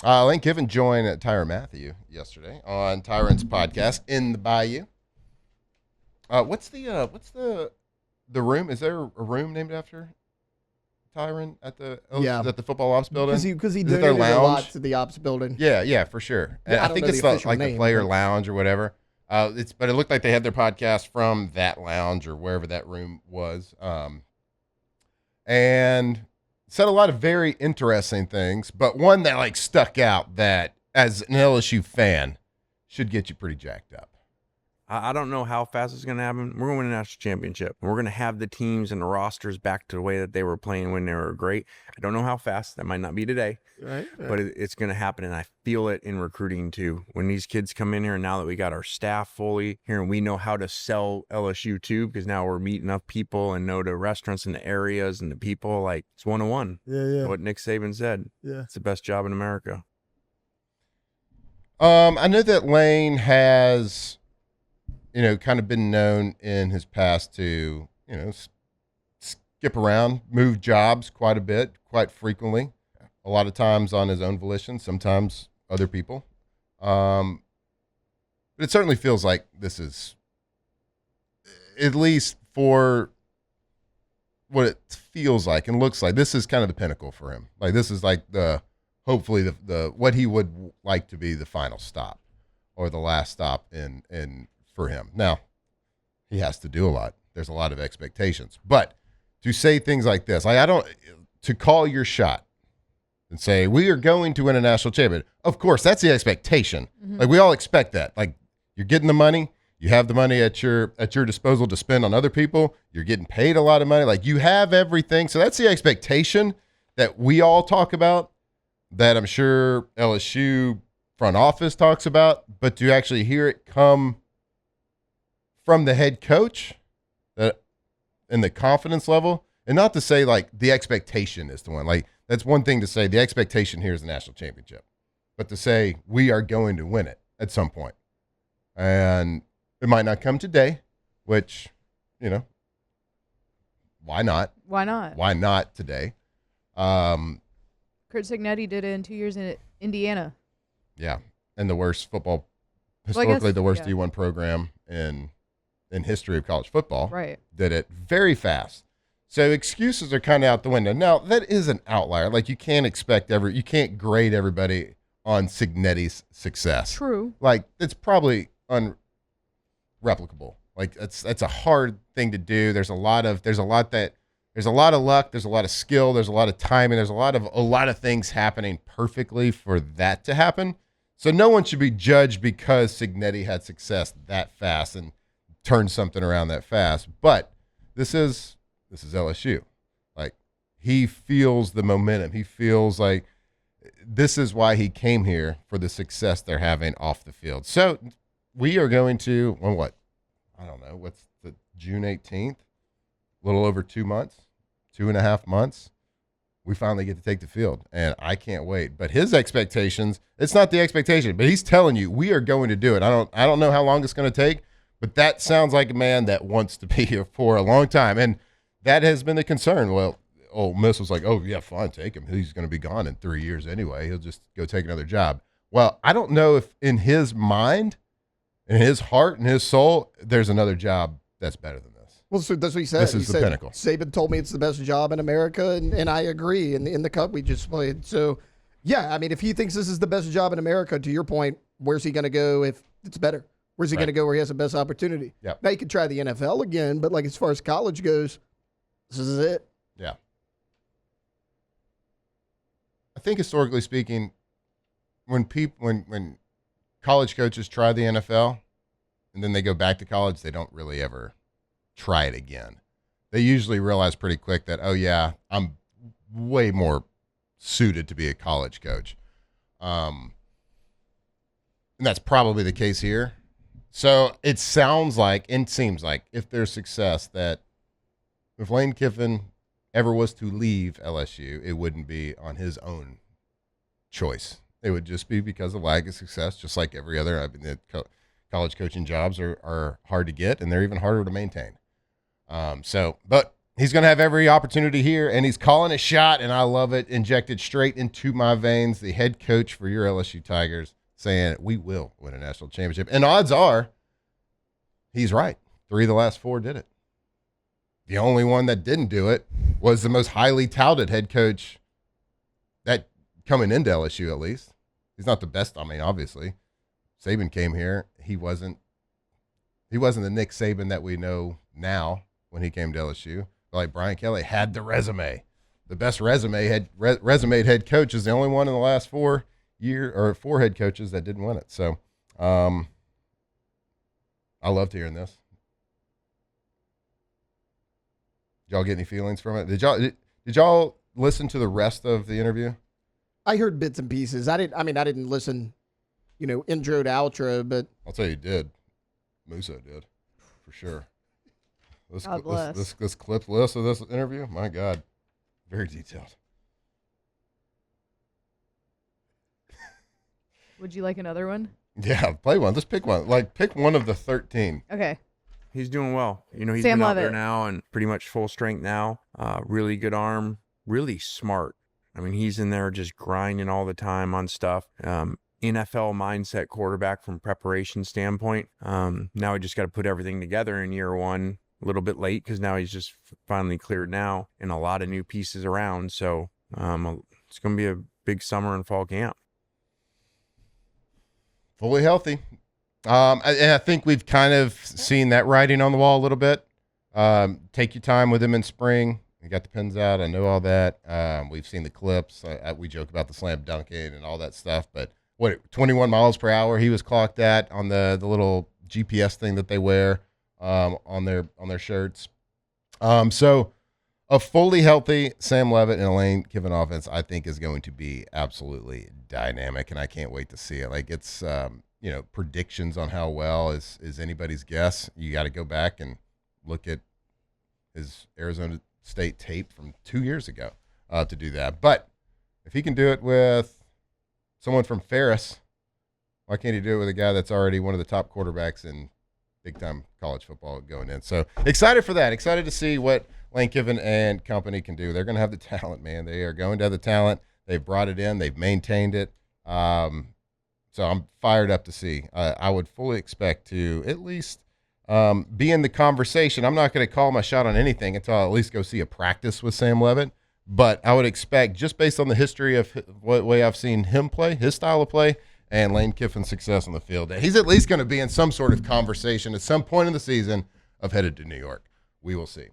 Lane Kiffin joined Tyrann Mathieu yesterday on Tyrann's podcast in the Bayou. What's the room? Is there a room named after Tyrann at the Yeah, at the football ops building? because he Is it their donated a lot lounge? to the ops building. Yeah, for sure. And Yeah, I don't think know it's the official like the name, player but- lounge or whatever. But it looked like they had their podcast from that lounge or wherever that room was. And said a lot of very interesting things, but one that like stuck out that as an LSU fan should get you pretty jacked up. I don't know how fast it's going to happen. We're going to win a national championship. And we're going to have the teams and the rosters back to the way that they were playing when they were great. I don't know how fast. That might not be today. Right. But it's going to happen, and I feel it in recruiting too. When these kids come in here, and now that we got our staff fully here, and we know how to sell LSU too, because now we're meeting up people and know the restaurants and the areas and the people. Like, it's 101. Yeah. What Nick Saban said. Yeah. It's the best job in America. I know that Lane has, kind of been known in his past to, skip around, move jobs quite a bit, quite frequently. A lot of times on his own volition, sometimes other people. But it certainly feels like this is, at least for what it feels like and looks like, this is kind of the pinnacle for him. Like, this is like hopefully the what he would like to be the final stop or the last stop in for him. Now, he has to do a lot. There's a lot of expectations. But to say things like this, to call your shot and say, we are going to win a national championship. Of course, that's the expectation. Mm-hmm. Like, we all expect that. Like, you're getting the money. You have the money at your disposal to spend on other people. You're getting paid a lot of money. Like, you have everything. So that's the expectation that we all talk about, that I'm sure LSU front office talks about. But to actually hear it come from the head coach, that in the confidence level, and not to say like the expectation is the one. Like, that's one thing to say. The expectation here is the national championship, but to say we are going to win it at some point, and it might not come today, which, why not? Why not? Why not today? Kurt Signetti did it in 2 years in Indiana. Yeah, and the worst football, historically the worst yeah. D1 program in history of college football. Right. Did it very fast. So excuses are kind of out the window. Now, that is an outlier. Like, you can't grade everybody on Signetti's success. True. Like, it's probably unreplicable. Like, that's a hard thing to do. There's a lot of luck, there's a lot of skill, there's a lot of timing, there's a lot of things happening perfectly for that to happen. So no one should be judged because Signetti had success that fast and turned something around that fast. But this is LSU. Like, he feels the momentum. He feels like this is why he came here, for the success they're having off the field. So we are going to, I don't know, what's the June 18th? A little over 2 months, 2.5 months. We finally get to take the field, and I can't wait. But his expectations, it's not the expectation, but he's telling you we are going to do it. I don't know how long it's going to take, but that sounds like a man that wants to be here for a long time. And that has been the concern. Well, Ole Miss was like, oh, yeah, fine, take him. He's going to be gone in 3 years anyway. He'll just go take another job. Well, I don't know if in his mind, in his heart, in his soul, there's another job that's better than this. Well, so that's what he said. This is the pinnacle. Saban told me it's the best job in America, and I agree in the cup we just played. So, yeah, I mean, if he thinks this is the best job in America, to your point, where's he going to go if it's better? Where's he going to go where he has the best opportunity? Yep. Now, he could try the NFL again, but, like, as far as college goes, this is it. Yeah. I think historically speaking, when college coaches try the NFL and then they go back to college, they don't really ever try it again. They usually realize pretty quick that, oh yeah, I'm way more suited to be a college coach. And that's probably the case here. So it sounds like and seems like, if there's success, that if Lane Kiffin ever was to leave LSU, it wouldn't be on his own choice. It would just be because of lack of success, just like every other. I mean, college coaching jobs are hard to get, and they're even harder to maintain. But he's going to have every opportunity here, and he's calling a shot, and I love it. Injected straight into my veins, the head coach for your LSU Tigers saying we will win a national championship. And odds are he's right. 3 of the last 4 did it. The only one that didn't do it was the most highly touted head coach that coming into LSU, at least. He's not the best. I mean, obviously, Saban came here. He wasn't the Nick Saban that we know now when he came to LSU. But like Brian Kelly had the resume. The best resume head coach is the only one in the last 4 head coaches that didn't win it. So I loved hearing this. Did y'all get any feelings from it? Did y'all listen to the rest of the interview? I heard bits and pieces. I didn't listen, intro to outro, but I'll tell you, did. Musso did, for sure. God bless. This clip list of this interview, my God, very detailed. Would you like another one? Yeah, play one. Let's pick one. Pick one of the 13. Okay. He's doing well. He's Sam been out there Leavitt. now and pretty much full strength now. Really good arm, really smart. I mean, he's in there just grinding all the time on stuff. NFL mindset quarterback from preparation standpoint. Now we just got to put everything together in year 1. A little bit late because now he's just finally cleared now and a lot of new pieces around. So it's going to be a big summer and fall camp. Fully healthy. And I think we've kind of seen that writing on the wall a little bit. Take your time with him in spring. You got the pins out. I know all that. We've seen the clips. We joke about the slam dunking and all that stuff. But 21 miles per hour he was clocked at on the little GPS thing that they wear on their shirts. So a fully healthy Sam Leavitt and a Lane Kiffin offense, I think, is going to be absolutely dynamic, and I can't wait to see it. Like, it's predictions on how well is anybody's guess. You got to go back and look at his Arizona State tape from 2 years ago to do that. But if he can do it with someone from Ferris, why can't he do it with a guy that's already one of the top quarterbacks in big-time college football going in? So excited for that. Excited to see what Lane Kiffin and company can do. They're going to have the talent, man. They are going to have the talent. They've brought it in. They've maintained it. So I'm fired up to see. I would fully expect to at least be in the conversation. I'm not going to call my shot on anything until I at least go see a practice with Sam Leavitt. But I would expect, just based on the history of what way I've seen him play, his style of play, and Lane Kiffin's success on the field, that he's at least going to be in some sort of conversation at some point in the season of headed to New York. We will see.